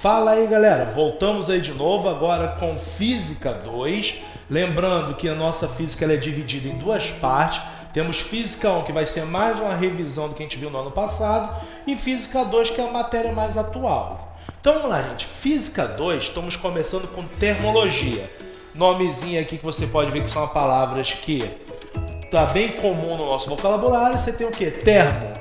Fala aí, galera, voltamos aí de novo agora com Física 2. Lembrando que a nossa física ela é dividida em duas partes. Temos Física 1, que vai ser mais uma revisão do que a gente viu no ano passado, e Física 2, que é a matéria mais atual. Então vamos lá, gente. Física 2, estamos começando com termologia. Nomezinho aqui que você pode ver que são palavras que tá bem comum no nosso vocabulário. Você tem o que? Termo.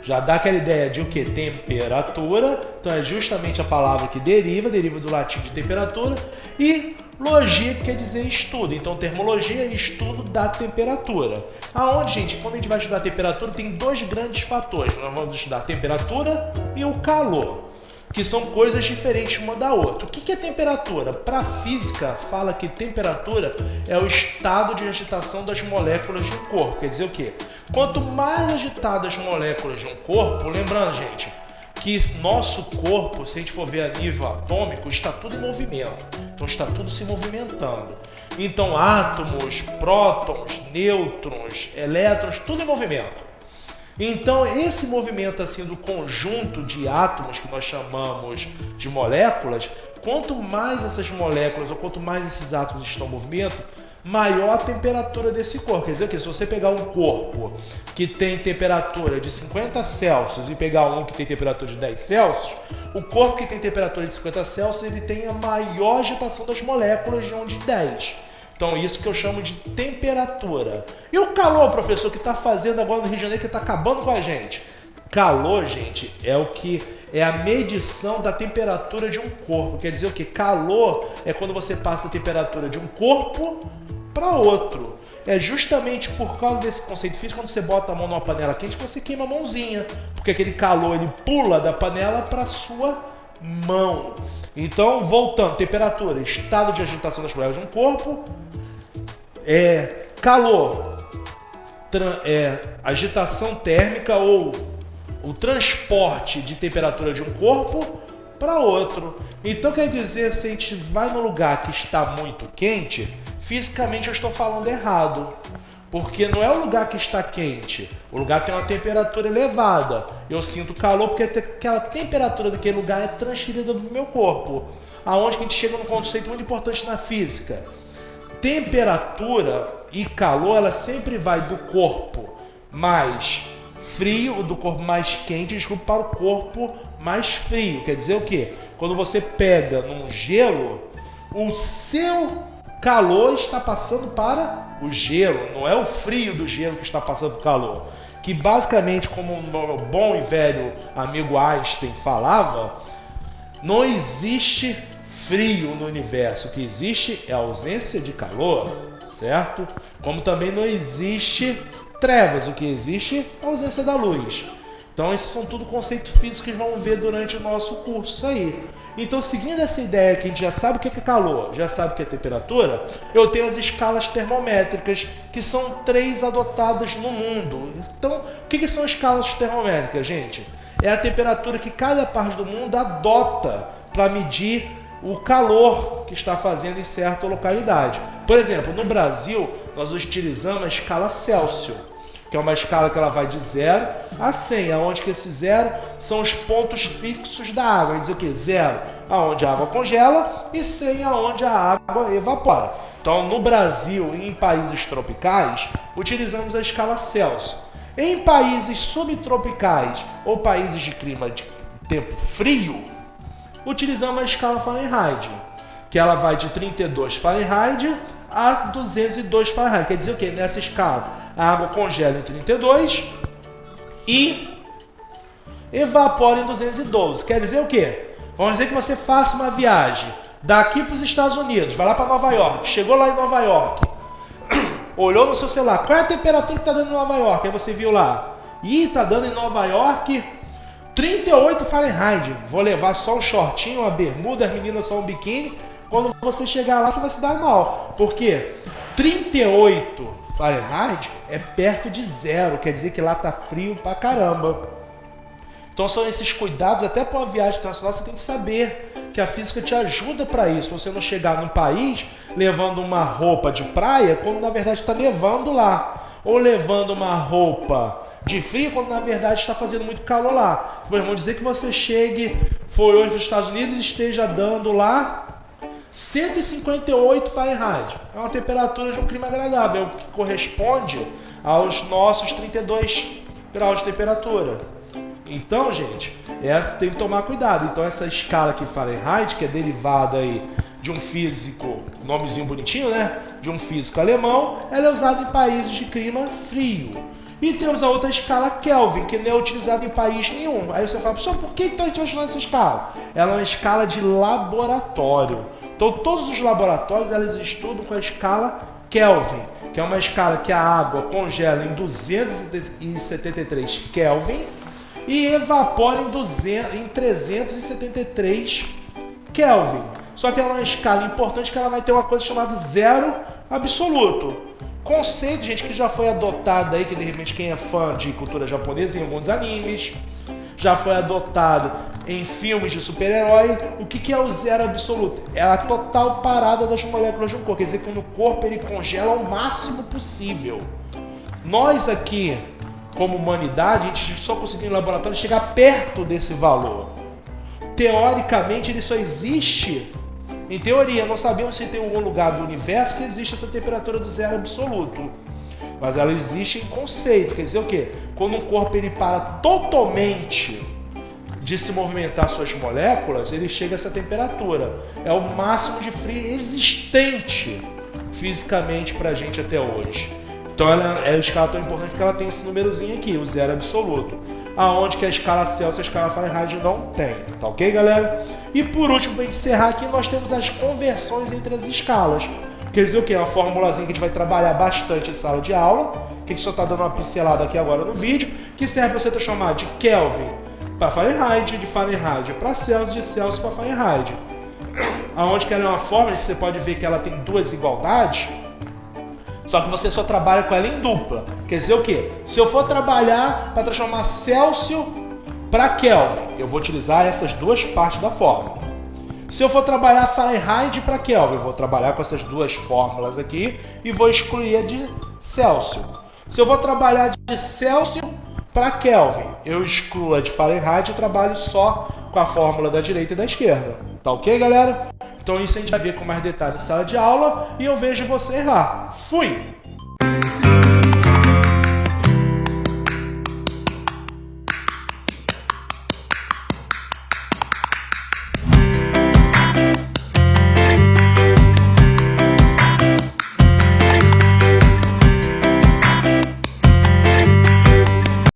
Já dá aquela ideia de o que? Temperatura. Então é justamente a palavra que deriva do latim de temperatura. E logia, que quer dizer estudo. Então termologia é estudo da temperatura. Aonde, gente, quando a gente vai estudar a temperatura, tem dois grandes fatores. Nós vamos estudar a temperatura e o calor, que são coisas diferentes uma da outra. O que é temperatura? Para a física, fala que temperatura é o estado de agitação das moléculas de um corpo. Quer dizer o quê? Quanto mais agitadas as moléculas de um corpo, lembrando, gente, que nosso corpo, se a gente for ver a nível atômico, está tudo em movimento. Então está tudo se movimentando. Então átomos, prótons, nêutrons, elétrons, tudo em movimento. Então esse movimento assim do conjunto de átomos que nós chamamos de moléculas, quanto mais essas moléculas ou quanto mais esses átomos estão em movimento, maior a temperatura desse corpo. Quer dizer que se você pegar um corpo que tem temperatura de 50 Celsius e pegar um que tem temperatura de 10 Celsius, o corpo que tem temperatura de 50 Celsius ele tem a maior agitação das moléculas de um de 10. Então isso que eu chamo de temperatura. E o calor, professor, que está fazendo agora no Rio de Janeiro, que está acabando com a gente? Calor, gente, é o que é a medição da temperatura de um corpo. Quer dizer o que? Calor é quando você passa a temperatura de um corpo para outro. É justamente por causa desse conceito físico, quando você bota a mão numa panela quente, você queima a mãozinha, porque aquele calor ele pula da panela para a sua mão. Então, voltando, temperatura, estado de agitação das moléculas de um corpo, calor, agitação térmica ou o transporte de temperatura de um corpo para outro. Então quer dizer, se a gente vai num lugar que está muito quente, fisicamente eu estou falando errado. Porque não é o lugar que está quente, o lugar tem uma temperatura elevada. Eu sinto calor porque aquela temperatura daquele lugar é transferida do meu corpo. Aonde que a gente chega num conceito muito importante na física. Temperatura e calor, ela sempre vai do corpo mais frio, do corpo mais quente, desculpa, para o corpo mais frio. Quer dizer o quê? Quando você pega num gelo, o seu calor está passando para o gelo, não é o frio do gelo que está passando para o calor. Que basicamente, como o meu bom e velho amigo Einstein falava, não existe frio no universo, o que existe é a ausência de calor, certo? Como também não existe trevas, o que existe é a ausência da luz. Então esses são tudo conceitos físicos que vão ver durante o nosso curso aí. Então, seguindo essa ideia que a gente já sabe o que é calor, já sabe o que é temperatura, eu tenho as escalas termométricas, que são 3 adotadas no mundo. Então, o que são escalas termométricas, gente? É a temperatura que cada parte do mundo adota para medir o calor que está fazendo em certa localidade. Por exemplo, no Brasil, nós utilizamos a escala Celsius, que é uma escala que ela vai de 0 a 100, aonde que esse 0 são os pontos fixos da água. Quer dizer o quê? 0, aonde a água congela, e 100, aonde a água evapora. Então, no Brasil e em países tropicais, utilizamos a escala Celsius. Em países subtropicais ou países de clima de tempo frio, utilizamos a escala Fahrenheit, que ela vai de 32 Fahrenheit a 202 Fahrenheit. Quer dizer o quê? Nessa escala, a água congela em 32 e evapora em 212. Quer dizer o quê? Vamos dizer que você faça uma viagem daqui para os Estados Unidos, vai lá para Nova York, chegou lá em Nova York, olhou no seu celular, qual é a temperatura que está dando em Nova York? Aí você viu lá, está dando em Nova York 38 Fahrenheit. Vou levar só um shortinho, uma bermuda, as meninas só um biquíni. Quando você chegar lá, você vai se dar mal. Por quê? 38 Fahrenheit é perto de 0. Quer dizer que lá tá frio pra caramba. Então são esses cuidados, até para uma viagem internacional, você tem que saber que a física te ajuda para isso. Você não chegar num país levando uma roupa de praia, quando na verdade está nevando lá. Ou levando uma roupa de frio quando na verdade está fazendo muito calor lá. Vamos dizer que você chegue, foi hoje nos Estados Unidos e esteja dando lá 158 Fahrenheit. É uma temperatura de um clima agradável, que corresponde aos nossos 32 graus de temperatura. Então, gente, essa tem que tomar cuidado. Então, essa escala aqui Fahrenheit, que é derivada aí de um físico, nomezinho bonitinho, né? De um físico alemão, ela é usada em países de clima frio. E temos a outra escala Kelvin, que não é utilizada em país nenhum. Aí você fala, pessoal, por que então a gente vai chamar essa escala? Ela é uma escala de laboratório. Então, todos os laboratórios, eles estudam com a escala Kelvin, que é uma escala que a água congela em 273 Kelvin e evapora em 373 Kelvin. Só que ela é uma escala importante que ela vai ter uma coisa chamada zero absoluto. Conceito, gente, que já foi adotado aí, que de repente quem é fã de cultura japonesa em alguns animes, já foi adotado em filmes de super-herói. O que é o zero absoluto? É a total parada das moléculas de um corpo. Quer dizer que no corpo ele congela ao máximo possível. Nós aqui, como humanidade, a gente só conseguiu em laboratório chegar perto desse valor. Teoricamente ele só existe, em teoria, não sabemos se tem algum lugar do universo que existe essa temperatura do zero absoluto. Mas ela existe em conceito, quer dizer o quê? Quando um corpo ele para totalmente de se movimentar suas moléculas, ele chega a essa temperatura. É o máximo de frio existente fisicamente pra gente até hoje. Então ela é a escala tão importante porque ela tem esse númerozinho aqui, o zero absoluto. Aonde que a escala Celsius e a escala Fahrenheit não tem, tá ok, galera? E por último, para encerrar aqui, nós temos as conversões entre as escalas. Quer dizer o quê? Uma formulazinha que a gente vai trabalhar bastante em sala de aula, que a gente só está dando uma pincelada aqui agora no vídeo, que serve para você transformar de Kelvin para Fahrenheit, de Fahrenheit para Celsius, de Celsius para Fahrenheit. Aonde que ela é uma fórmula que você pode ver que ela tem duas igualdades, só que você só trabalha com ela em dupla. Quer dizer o quê? Se eu for trabalhar para transformar Celsius para Kelvin, eu vou utilizar essas duas partes da fórmula. Se eu for trabalhar Fahrenheit para Kelvin, eu vou trabalhar com essas duas fórmulas aqui e vou excluir a de Celsius. Se eu vou trabalhar de Celsius para Kelvin, eu excluo a de Fahrenheit e trabalho só com a fórmula da direita e da esquerda. Tá ok, galera? Então isso a gente vai ver com mais detalhes em sala de aula e eu vejo vocês lá. Fui!